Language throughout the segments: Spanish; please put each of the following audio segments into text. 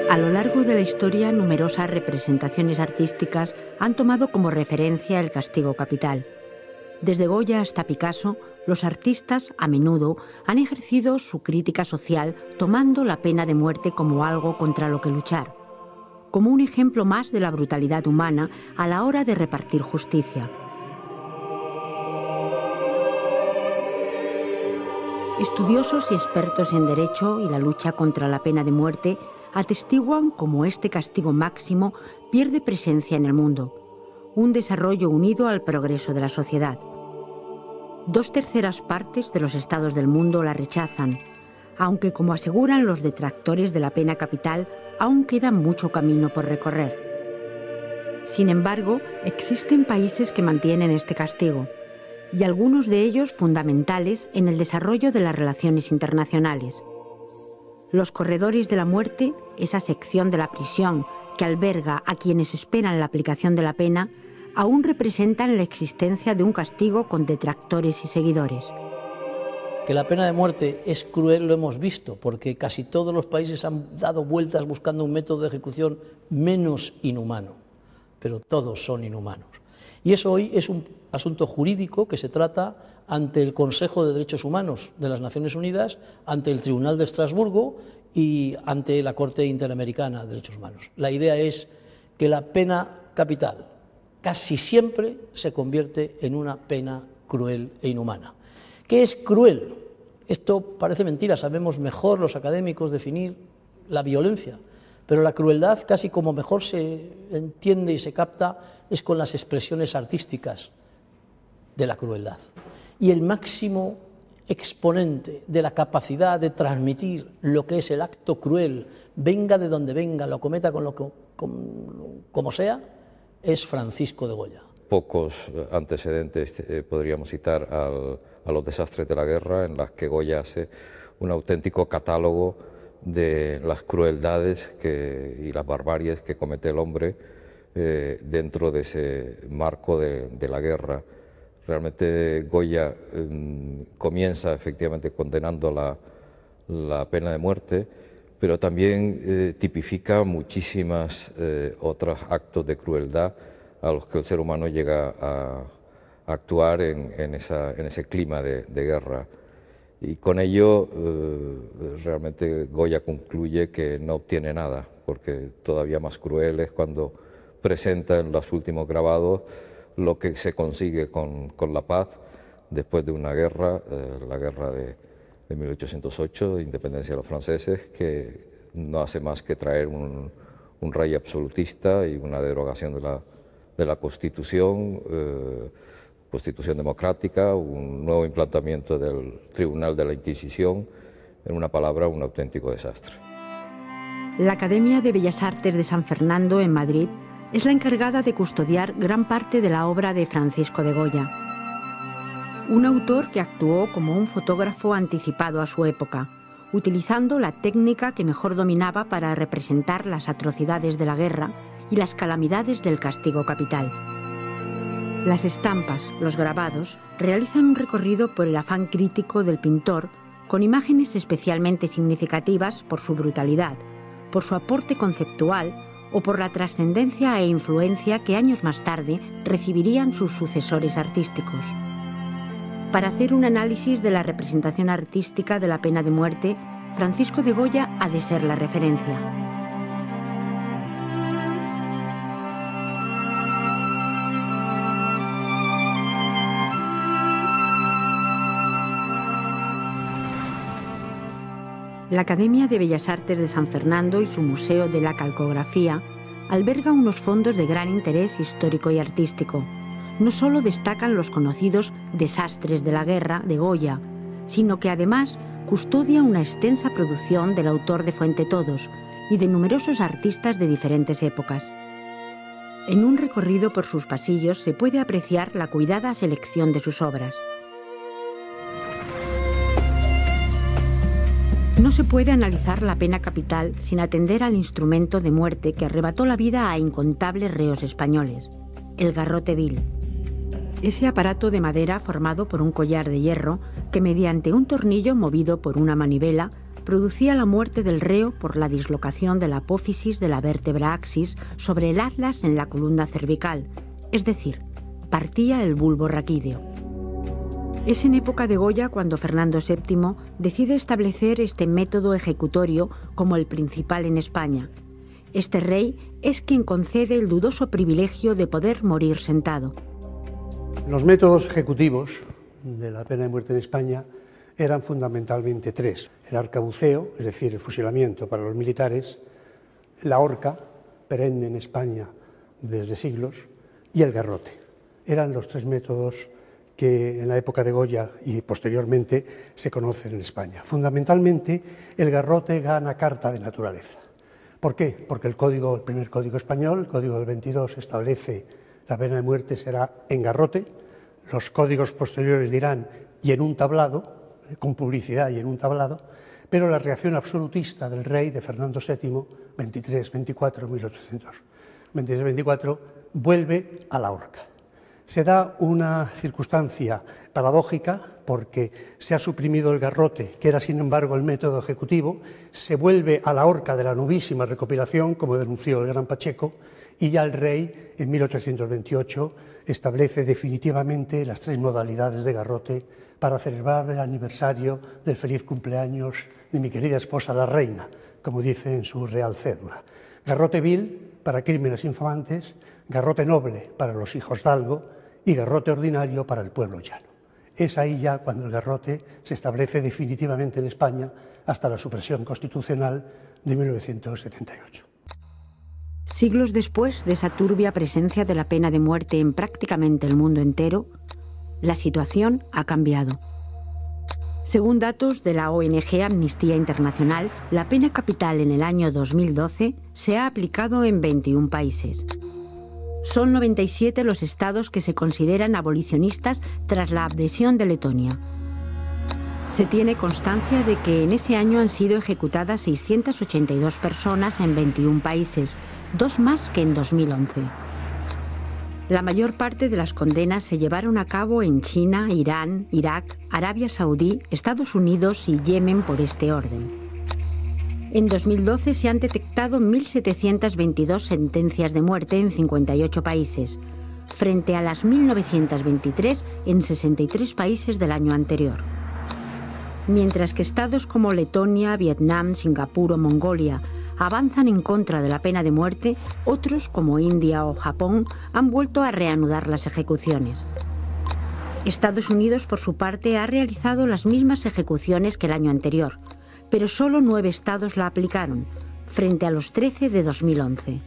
A lo largo de la historia, numerosas representaciones artísticas han tomado como referencia el castigo capital. Desde Goya hasta Picasso, los artistas, a menudo, han ejercido su crítica social tomando la pena de muerte como algo contra lo que luchar, como un ejemplo más de la brutalidad humana a la hora de repartir justicia. Estudiosos y expertos en derecho y la lucha contra la pena de muerte atestiguan cómo este castigo máximo pierde presencia en el mundo, un desarrollo unido al progreso de la sociedad. 2/3 partes de los estados del mundo la rechazan, aunque, como aseguran los detractores de la pena capital, aún queda mucho camino por recorrer. Sin embargo, existen países que mantienen este castigo, y algunos de ellos fundamentales en el desarrollo de las relaciones internacionales. Los corredores de la muerte, esa sección de la prisión que alberga a quienes esperan la aplicación de la pena, aún representan la existencia de un castigo con detractores y seguidores. Que la pena de muerte es cruel lo hemos visto, porque casi todos los países han dado vueltas buscando un método de ejecución menos inhumano, pero todos son inhumanos. Y eso hoy es un asunto jurídico que se trata ante el Consejo de Derechos Humanos de las Naciones Unidas, ante el Tribunal de Estrasburgo y ante la Corte Interamericana de Derechos Humanos. La idea es que la pena capital casi siempre se convierte en una pena cruel e inhumana. ¿Qué es cruel? Esto parece mentira, sabemos mejor los académicos definir la violencia, pero la crueldad, casi como mejor se entiende y se capta, es con las expresiones artísticas de la crueldad. Y el máximo exponente de la capacidad de transmitir lo que es el acto cruel, venga de donde venga, lo cometa como sea, es Francisco de Goya. Pocos antecedentes podríamos citar a los desastres de la guerra, en las que Goya hace un auténtico catálogo de las crueldades y las barbaries que comete el hombre dentro de ese marco de la guerra. Realmente Goya comienza efectivamente condenando la pena de muerte, pero también tipifica muchísimas otros actos de crueldad a los que el ser humano llega a actuar en ese clima de guerra. Y con ello realmente Goya concluye que no obtiene nada, porque todavía más cruel es cuando presenta en los últimos grabados lo que se consigue con la paz después de una guerra, la guerra de 1808, de independencia de los franceses, que no hace más que traer un rey absolutista y una derogación de la Constitución, Constitución democrática, un nuevo implantamiento del Tribunal de la Inquisición, en una palabra, un auténtico desastre. La Academia de Bellas Artes de San Fernando, en Madrid, es la encargada de custodiar gran parte de la obra de Francisco de Goya, un autor que actuó como un fotógrafo anticipado a su época, utilizando la técnica que mejor dominaba para representar las atrocidades de la guerra y las calamidades del castigo capital. Las estampas, los grabados, realizan un recorrido por el afán crítico del pintor con imágenes especialmente significativas por su brutalidad, por su aporte conceptual o por la trascendencia e influencia que años más tarde recibirían sus sucesores artísticos. Para hacer un análisis de la representación artística de la pena de muerte, Francisco de Goya ha de ser la referencia. La Academia de Bellas Artes de San Fernando y su Museo de la Calcografía alberga unos fondos de gran interés histórico y artístico. No solo destacan los conocidos desastres de la guerra de Goya, sino que además custodia una extensa producción del autor de Fuentetodos y de numerosos artistas de diferentes épocas. En un recorrido por sus pasillos se puede apreciar la cuidada selección de sus obras. No se puede analizar la pena capital sin atender al instrumento de muerte que arrebató la vida a incontables reos españoles, el garrote vil. Ese aparato de madera formado por un collar de hierro que, mediante un tornillo movido por una manivela, producía la muerte del reo por la dislocación de la apófisis de la vértebra axis sobre el atlas en la columna cervical, es decir, partía el bulbo raquídeo. Es en época de Goya cuando Fernando VII decide establecer este método ejecutorio como el principal en España. Este rey es quien concede el dudoso privilegio de poder morir sentado. Los métodos ejecutivos de la pena de muerte en España eran fundamentalmente tres: el arcabuceo, es decir, el fusilamiento para los militares, la horca, perenne en España desde siglos, y el garrote. Eran los tres métodos que en la época de Goya y posteriormente se conocen en España. Fundamentalmente, el garrote gana carta de naturaleza. ¿Por qué? Porque el primer código español, el código del 22, establece la pena de muerte será en garrote. Los códigos posteriores dirán y en un tablado, con publicidad y en un tablado, pero la reacción absolutista del rey de Fernando VII, 23-24, vuelve a la horca. Se da una circunstancia paradójica porque se ha suprimido el garrote, que era sin embargo el método ejecutivo, se vuelve a la horca de la novísima recopilación, como denunció el gran Pacheco, y ya el rey en 1828 establece definitivamente las tres modalidades de garrote para celebrar el aniversario del feliz cumpleaños de mi querida esposa la reina, como dice en su real cédula. Garrote vil para crímenes infamantes, garrote noble para los hijosdalgo y garrote ordinario para el pueblo llano. Es ahí ya cuando el garrote se establece definitivamente en España hasta la supresión constitucional de 1978. Siglos después de esa turbia presencia de la pena de muerte en prácticamente el mundo entero, la situación ha cambiado. Según datos de la ONG Amnistía Internacional, la pena capital en el año 2012 se ha aplicado en 21 países. Son 97 los estados que se consideran abolicionistas tras la adhesión de Letonia. Se tiene constancia de que en ese año han sido ejecutadas 682 personas en 21 países, 2 más que en 2011. La mayor parte de las condenas se llevaron a cabo en China, Irán, Irak, Arabia Saudí, Estados Unidos y Yemen por este orden. En 2012 se han detectado 1.722 sentencias de muerte en 58 países, frente a las 1.923 en 63 países del año anterior. Mientras que estados como Letonia, Vietnam, Singapur o Mongolia avanzan en contra de la pena de muerte, otros como India o Japón han vuelto a reanudar las ejecuciones. Estados Unidos, por su parte, ha realizado las mismas ejecuciones que el año anterior, pero solo 9 estados la aplicaron, frente a los 13 de 2011.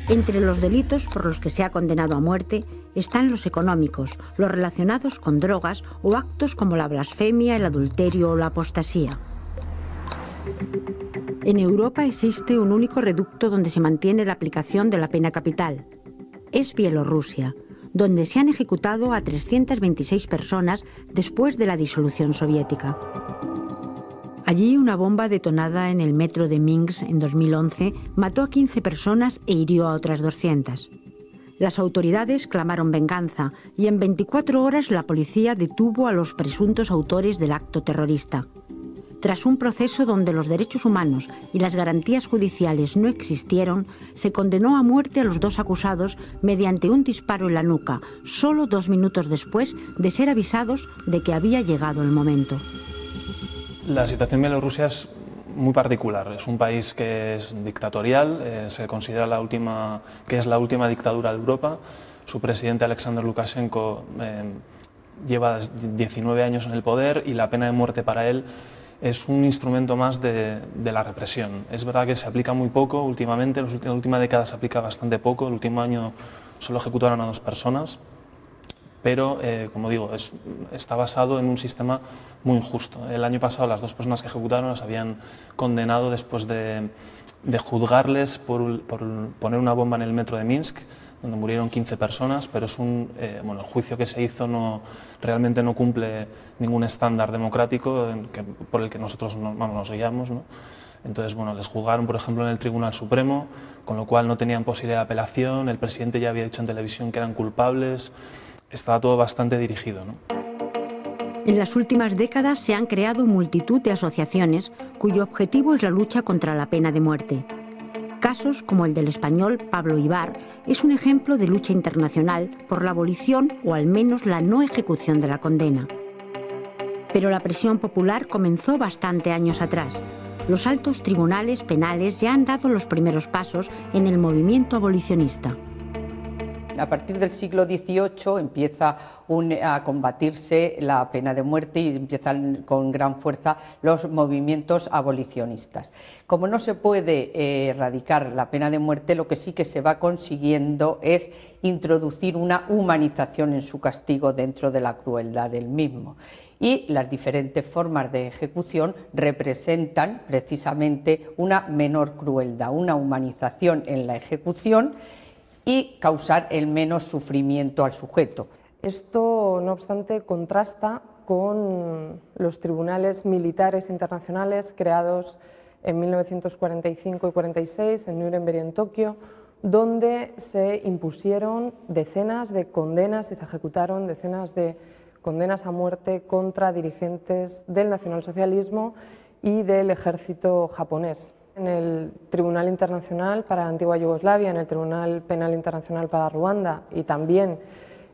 Entre los delitos por los que se ha condenado a muerte están los económicos, los relacionados con drogas o actos como la blasfemia, el adulterio o la apostasía. En Europa existe un único reducto donde se mantiene la aplicación de la pena capital. Es Bielorrusia, donde se han ejecutado a 326 personas después de la disolución soviética. Allí una bomba detonada en el metro de Minsk en 2011 mató a 15 personas e hirió a otras 200. Las autoridades clamaron venganza y en 24 horas la policía detuvo a los presuntos autores del acto terrorista. Tras un proceso donde los derechos humanos y las garantías judiciales no existieron, se condenó a muerte a los 2 acusados mediante un disparo en la nuca, solo 2 minutos después de ser avisados de que había llegado el momento. La situación en Bielorrusia es muy particular. Es un país que es dictatorial, se considera que es la última dictadura de Europa. Su presidente Alexander Lukashenko lleva 19 años en el poder y la pena de muerte para él es un instrumento más de la represión. Es verdad que se aplica muy poco últimamente, en la última década se aplica bastante poco, el último año solo ejecutaron a 2 personas. Pero, como digo, está basado en un sistema muy injusto. El año pasado las 2 personas que ejecutaron las habían condenado después de juzgarles por poner una bomba en el metro de Minsk, donde murieron 15 personas, pero es el juicio que se hizo realmente no cumple ningún estándar democrático por el que nosotros nos guiamos, ¿no? Entonces, les juzgaron, por ejemplo, en el Tribunal Supremo, con lo cual no tenían posibilidad de apelación, el presidente ya había dicho en televisión que eran culpables. Estaba todo bastante dirigido, ¿no? En las últimas décadas se han creado multitud de asociaciones cuyo objetivo es la lucha contra la pena de muerte. Casos como el del español Pablo Ibar es un ejemplo de lucha internacional por la abolición o al menos la no ejecución de la condena. Pero la presión popular comenzó bastante años atrás. Los altos tribunales penales ya han dado los primeros pasos en el movimiento abolicionista. A partir del siglo XVIII empieza a combatirse la pena de muerte y empiezan con gran fuerza los movimientos abolicionistas. Como no se puede erradicar la pena de muerte, lo que sí que se va consiguiendo es introducir una humanización en su castigo dentro de la crueldad del mismo. Y las diferentes formas de ejecución representan precisamente una menor crueldad, una humanización en la ejecución y causar el menos sufrimiento al sujeto. Esto, no obstante, contrasta con los tribunales militares internacionales creados en 1945 y 46 en Nuremberg y en Tokio, donde se impusieron decenas de condenas y se ejecutaron decenas de condenas a muerte contra dirigentes del nacionalsocialismo y del ejército japonés. En el Tribunal Internacional para la Antigua Yugoslavia, en el Tribunal Penal Internacional para Ruanda y también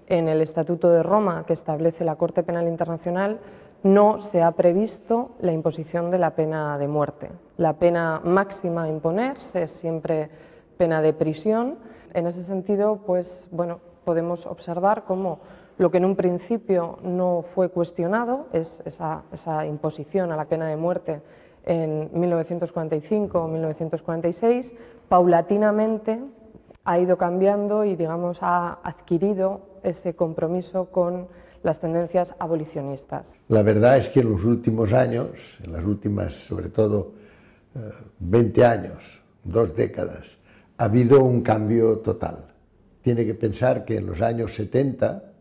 en el Estatuto de Roma, que establece la Corte Penal Internacional, no se ha previsto la imposición de la pena de muerte. La pena máxima a imponerse es siempre pena de prisión. En ese sentido, pues, bueno, podemos observar cómo lo que en un principio no fue cuestionado es esa imposición a la pena de muerte en 1945 o 1946, paulatinamente ha ido cambiando y, digamos, ha adquirido ese compromiso con las tendencias abolicionistas. La verdad es que en los últimos años, en las últimas, sobre todo, 20 años, 2 décadas, ha habido un cambio total. Tiene que pensar que en los años 70,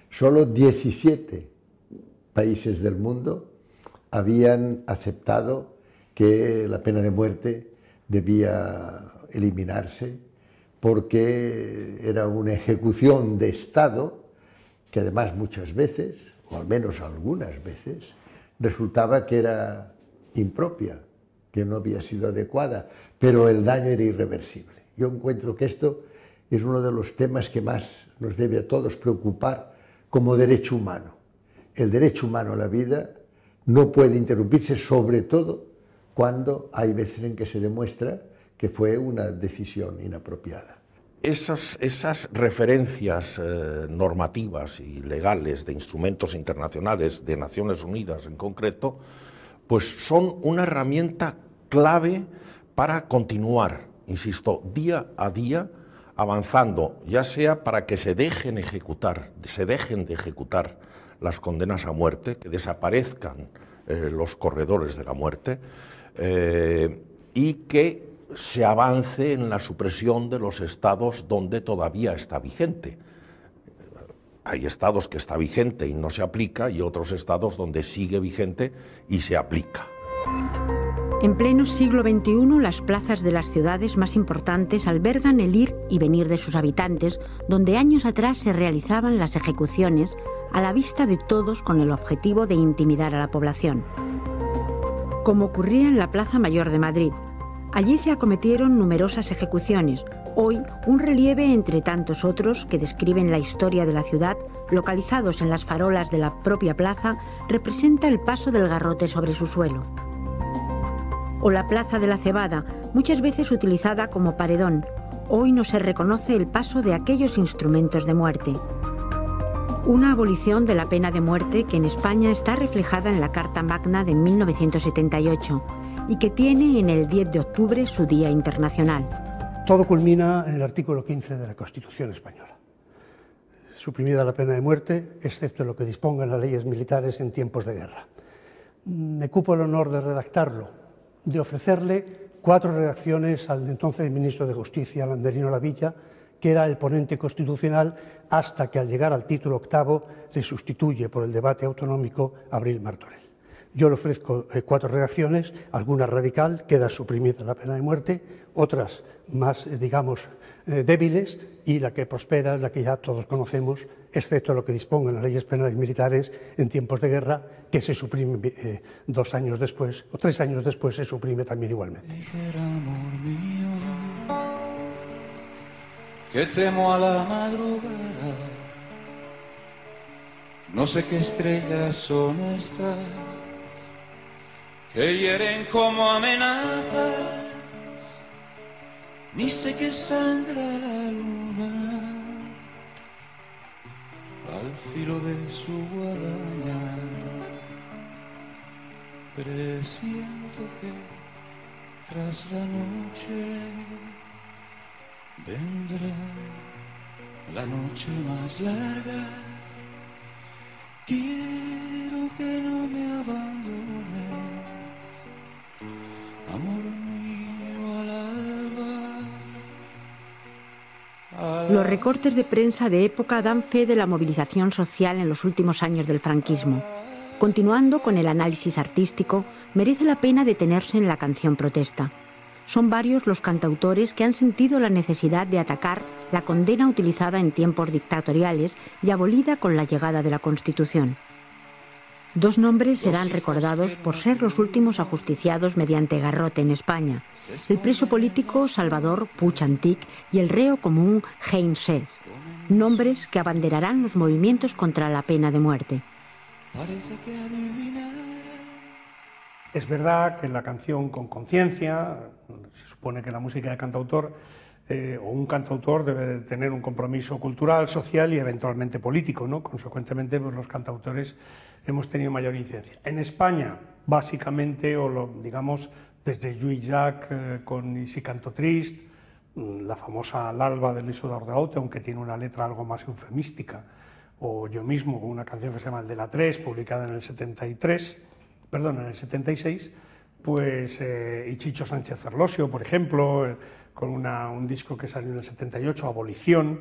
solo 17 países del mundo habían aceptado que la pena de muerte debía eliminarse porque era una ejecución de Estado que además muchas veces, o al menos algunas veces, resultaba que era impropia, que no había sido adecuada, pero el daño era irreversible. Yo encuentro que esto es uno de los temas que más nos debe a todos preocupar como derecho humano. El derecho humano a la vida no puede interrumpirse, sobre todo cuando hay veces en que se demuestra que fue una decisión inapropiada. Esas referencias normativas y legales de instrumentos internacionales, de Naciones Unidas en concreto, pues son una herramienta clave para continuar, insisto, día a día, avanzando, ya sea para que se dejen de ejecutar las condenas a muerte, que desaparezcan los corredores de la muerte y que se avance en la supresión de los estados donde todavía está vigente. Hay estados que está vigente y no se aplica y otros estados donde sigue vigente y se aplica. En pleno siglo XXI, las plazas de las ciudades más importantes albergan el ir y venir de sus habitantes, donde años atrás se realizaban las ejecuciones a la vista de todos con el objetivo de intimidar a la población. Como ocurría en la Plaza Mayor de Madrid. Allí se acometieron numerosas ejecuciones, hoy un relieve entre tantos otros que describen la historia de la ciudad, localizados en las farolas de la propia plaza, representa el paso del garrote sobre su suelo. O la Plaza de la Cebada, muchas veces utilizada como paredón, hoy no se reconoce el paso de aquellos instrumentos de muerte. Una abolición de la pena de muerte que en España está reflejada en la Carta Magna de 1978 y que tiene en el 10 de octubre su Día Internacional. Todo culmina en el artículo 15 de la Constitución española. Suprimida la pena de muerte, excepto lo que dispongan las leyes militares en tiempos de guerra. Me cupo el honor de redactarlo, de ofrecerle 4 redacciones al entonces ministro de Justicia, Landelino Lavilla, que era el ponente constitucional, hasta que al llegar al título 8º le sustituye por el debate autonómico Abril Martorell. Yo le ofrezco 4 redacciones, alguna radical, queda suprimida la pena de muerte, otras más, digamos, débiles, y la que prospera, la que ya todos conocemos, excepto lo que dispongan las leyes penales militares en tiempos de guerra, que se suprime 2 años después, o 3 años después se suprime también igualmente. Ligera, amor mío, que temo a la madrugada, no sé qué estrellas son estas que hieren como amenazas, ni sé qué sangra la luna al filo de su guadaña. Presiento que tras la noche vendrá la noche más larga. Quiero que no me abandones, amor mío, al alba. Los recortes de prensa de época dan fe de la movilización social en los últimos años del franquismo. Continuando con el análisis artístico, merece la pena detenerse en la canción protesta. Son varios los cantautores que han sentido la necesidad de atacar la condena utilizada en tiempos dictatoriales y abolida con la llegada de la Constitución. 2 nombres serán recordados por ser los últimos ajusticiados mediante garrote en España: el preso político Salvador Puig Antich y el reo común Heinz Sess, nombres que abanderarán los movimientos contra la pena de muerte. Es verdad que la canción con conciencia, se supone que la música de cantautor o un cantautor debe tener un compromiso cultural, social y eventualmente político, ¿no? Consecuentemente, pues, los cantautores hemos tenido mayor incidencia. En España, básicamente, digamos, desde Lluís Llach con Y si canto trist, la famosa L'alba de Luis Udardaote, aunque tiene una letra algo más eufemística, o yo mismo con una canción que se llama El de la 3, publicada en el 76, pues, y Chicho Sánchez Ferlosio, por ejemplo, con un disco que salió en el 78, Abolición.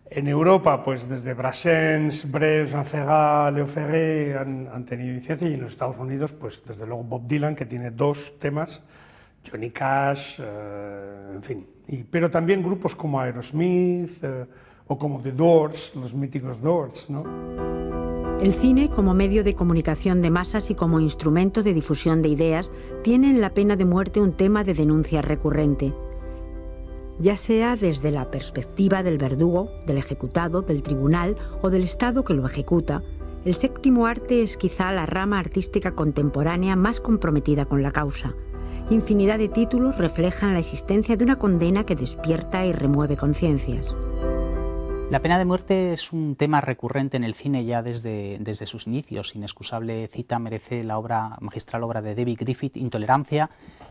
En Europa, pues desde Brassens, Brel, Jean Ferrat, Léo Ferré han tenido incidencia, y en los Estados Unidos, pues desde luego Bob Dylan, que tiene 2 temas, Johnny Cash, en fin. Pero también grupos como Aerosmith o como The Doors, los míticos Doors, ¿no? El cine, como medio de comunicación de masas y como instrumento de difusión de ideas, tiene en la pena de muerte un tema de denuncia recurrente. Ya sea desde la perspectiva del verdugo, del ejecutado, del tribunal o del Estado que lo ejecuta, el séptimo arte es quizá la rama artística contemporánea más comprometida con la causa. Infinidad de títulos reflejan la existencia de una condena que despierta y remueve conciencias. La pena de muerte es un tema recurrente en el cine ya desde sus inicios. Inexcusable cita merece la magistral obra de David Griffith, Intolerancia,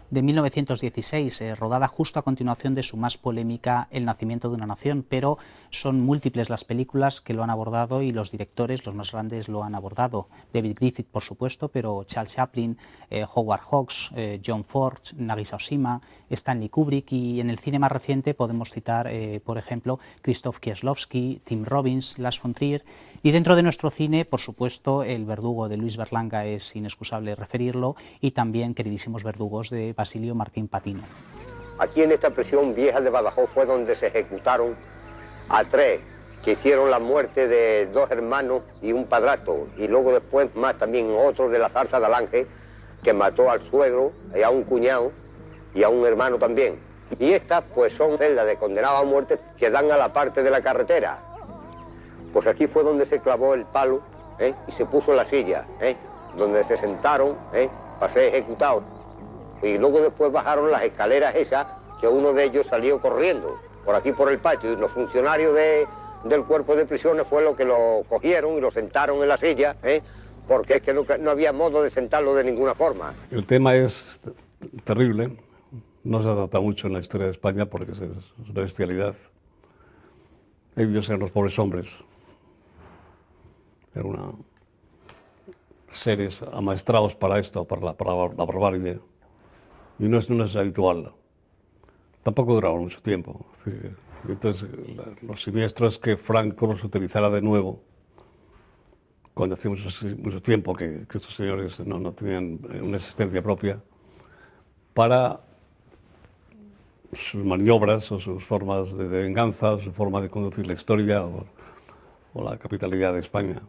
de 1916, rodada justo a continuación de su más polémica El nacimiento de una nación, pero son múltiples las películas que lo han abordado y los directores, los más grandes, lo han abordado. David Griffith, por supuesto, pero Charles Chaplin, Howard Hawks, John Ford, Nagisa Oshima, Stanley Kubrick, y en el cine más reciente podemos citar, por ejemplo, Krzysztof Kieślowski, Tim Robbins, Lars von Trier, y dentro de nuestro cine, por supuesto, El verdugo de Luis Berlanga es inexcusable referirlo, y también Queridísimos verdugos de Basilio Martín Patino. Aquí en esta prisión vieja de Badajoz fue donde se ejecutaron a 3 que hicieron la muerte de 2 hermanos y un padrastro, y luego después más también otro de la Zarza de Alange que mató al suegro y a un cuñado y a un hermano también. Y estas pues son celdas de condenados a muerte que dan a la parte de la carretera. Pues aquí fue donde se clavó el palo y se puso la silla, donde se sentaron para ser ejecutados. Y luego después bajaron las escaleras esas, que uno de ellos salió corriendo por aquí por el patio, y los funcionarios del cuerpo de prisiones fue lo que lo cogieron y lo sentaron en la silla, porque es que no había modo de sentarlo de ninguna forma. El tema es terrible, no se trata mucho en la historia de España porque es una bestialidad. Ellos eran los pobres hombres, eran seres amaestrados para esto, para la barbarie. Y no es habitual. Tampoco duraba mucho tiempo. Entonces, lo siniestro es que Franco los utilizara de nuevo cuando hace mucho tiempo que estos señores no tenían una existencia propia, para sus maniobras o sus formas de venganza, o su forma de conducir la historia o la capitalidad de España.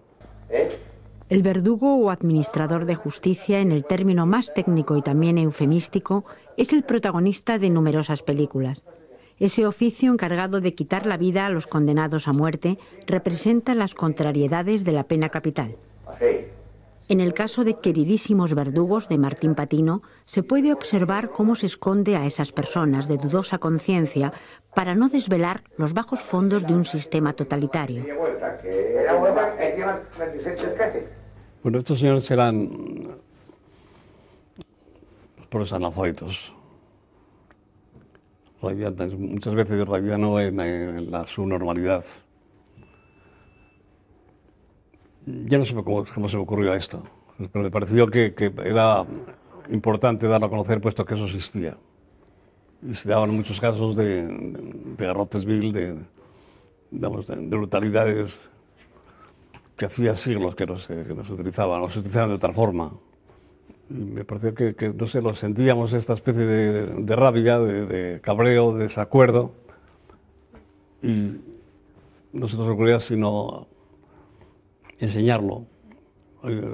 El verdugo o administrador de justicia, en el término más técnico y también eufemístico, es el protagonista de numerosas películas. Ese oficio encargado de quitar la vida a los condenados a muerte representa las contrariedades de la pena capital. En el caso de Queridísimos verdugos, de Martín Patino, se puede observar cómo se esconde a esas personas de dudosa conciencia para no desvelar los bajos fondos de un sistema totalitario. Bueno, estos señores eran pobres analfabetos. Muchas veces rayano en la subnormalidad. Ya no sé cómo se me ocurrió esto, pero me pareció que era importante darlo a conocer puesto que eso existía. Y se daban muchos casos de garrotes vil, de brutalidades que hacía siglos que no se utilizaban, o se utilizaban de otra forma. Y me pareció que no sé, lo sentíamos esta especie de rabia, de cabreo, de desacuerdo, y no se nos ocurría sino enseñarlo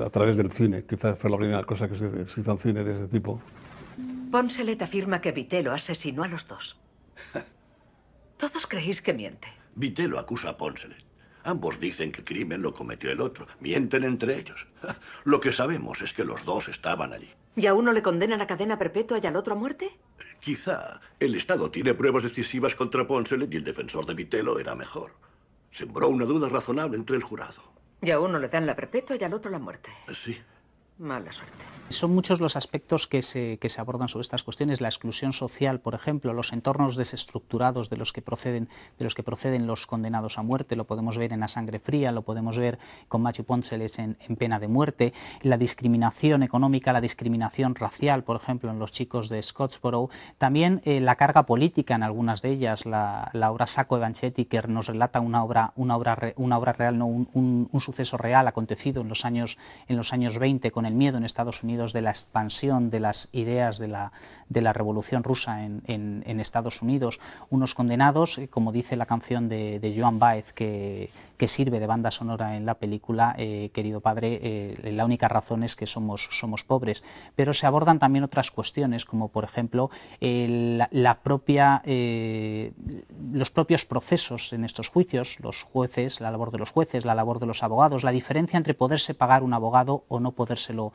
a través del cine. Quizás fue la primera cosa que se hizo en cine de ese tipo. Poncelet afirma que Vitelo asesinó a los dos. Todos creéis que miente. Vitelo acusa a Poncelet. Ambos dicen que el crimen lo cometió el otro. Mienten entre ellos. Lo que sabemos es que los dos estaban allí. ¿Y a uno le condenan a cadena perpetua y al otro a muerte? Quizá el Estado tiene pruebas decisivas contra Poncelet y el defensor de Vitelo era mejor. Sembró una duda razonable entre el jurado. Y a uno le dan la perpetua y al otro la muerte. Sí. Mala suerte. Son muchos los aspectos que se abordan sobre estas cuestiones. La exclusión social, por ejemplo, los entornos desestructurados de los que proceden los condenados a muerte. Lo podemos ver en A Sangre Fría, lo podemos ver con Matthew Poncelet en Pena de Muerte. La discriminación económica, la discriminación racial, por ejemplo, en Los chicos de Scottsboro. También la carga política en algunas de ellas. La obra Sacco e Vanzetti, que nos relata una obra real, no un suceso real acontecido en los años 20 con el miedo en Estados Unidos de la expansión de las ideas de la Revolución Rusa en Estados Unidos. Unos condenados, como dice la canción de Joan Baez, que sirve de banda sonora en la película, querido padre, la única razón es que somos pobres. Pero se abordan también otras cuestiones, como por ejemplo los propios procesos en estos juicios, los jueces, la labor de los jueces, la labor de los abogados, la diferencia entre poderse pagar un abogado o no podérselo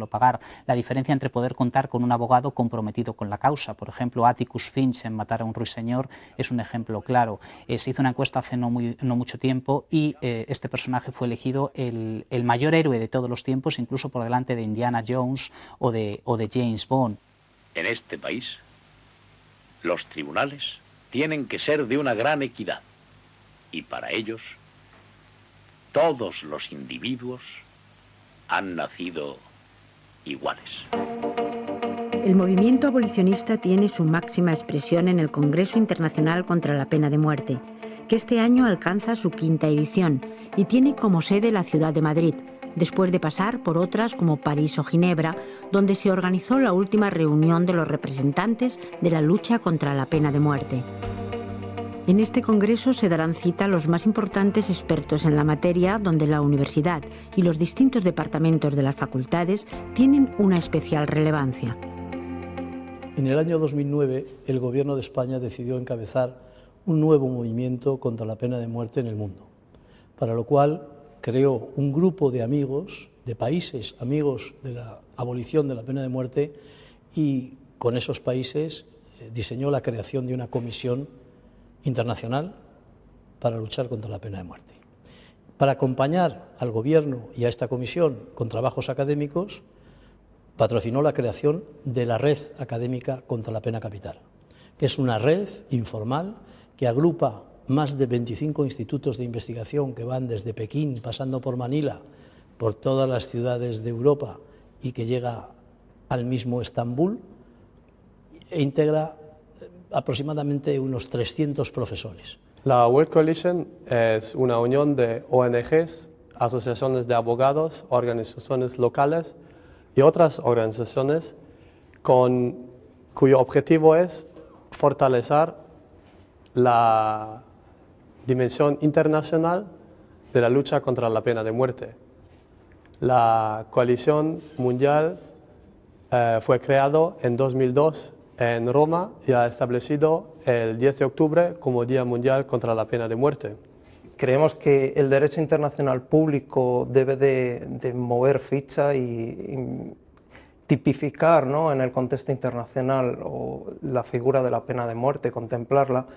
pagar, la diferencia entre poder contar con un abogado comprometido con la causa. Por ejemplo, Atticus Finch en Matar a un ruiseñor es un ejemplo claro. Se hizo una encuesta hace no mucho tiempo y este personaje fue elegido el mayor héroe de todos los tiempos, incluso por delante de Indiana Jones o de James Bond. En este país, los tribunales tienen que ser de una gran equidad y para ellos todos los individuos han nacido iguales. El movimiento abolicionista tiene su máxima expresión en el Congreso Internacional contra la Pena de Muerte, que este año alcanza su 5ª edición y tiene como sede la ciudad de Madrid, después de pasar por otras como París o Ginebra, donde se organizó la última reunión de los representantes de la lucha contra la pena de muerte. En este congreso se darán cita los más importantes expertos en la materia, donde la universidad y los distintos departamentos de las facultades tienen una especial relevancia. En el año 2009, el Gobierno de España decidió encabezar un nuevo movimiento contra la pena de muerte en el mundo, para lo cual creó un grupo de amigos, de países amigos de la abolición de la pena de muerte, y con esos países diseñó la creación de una comisión internacional para luchar contra la pena de muerte. Para acompañar al Gobierno y a esta comisión con trabajos académicos, patrocinó la creación de la Red Académica contra la Pena Capital, que es una red informal que agrupa más de 25 institutos de investigación que van desde Pekín, pasando por Manila, por todas las ciudades de Europa y que llega al mismo Estambul, e integra aproximadamente unos 300 profesores. La World Coalition es una unión de ONGs asociaciones de abogados, organizaciones locales y otras organizaciones cuyo objetivo es fortalecer la dimensión internacional de la lucha contra la pena de muerte. La coalición mundial fue creada en 2002 en Roma y ha establecido el 10 de octubre como Día Mundial contra la Pena de Muerte. Creemos que el derecho internacional público debe de mover ficha y tipificar, ¿no?, en el contexto internacional la figura de la pena de muerte, contemplarla,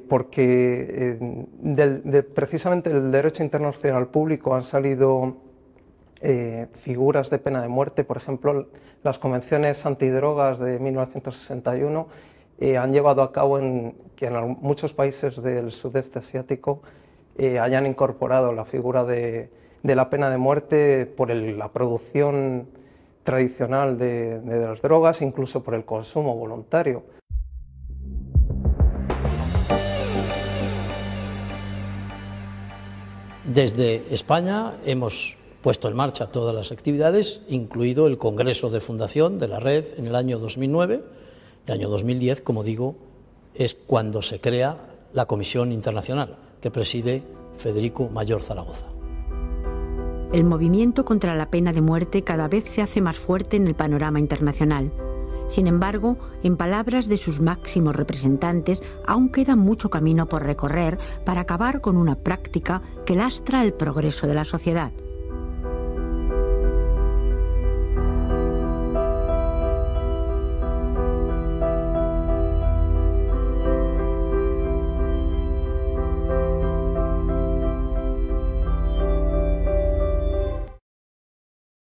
porque precisamente del derecho internacional público han salido figuras de pena de muerte. Por ejemplo, las convenciones antidrogas de 1961 han llevado a cabo que en muchos países del sudeste asiático hayan incorporado la figura de la pena de muerte por la producción tradicional de las drogas, incluso por el consumo voluntario. Desde España hemos puesto en marcha todas las actividades, incluido el Congreso de Fundación de la Red en el año 2009. El año 2010, como digo, es cuando se crea la Comisión Internacional, que preside Federico Mayor Zaragoza. El movimiento contra la pena de muerte cada vez se hace más fuerte en el panorama internacional. Sin embargo, en palabras de sus máximos representantes, aún queda mucho camino por recorrer para acabar con una práctica que lastra el progreso de la sociedad.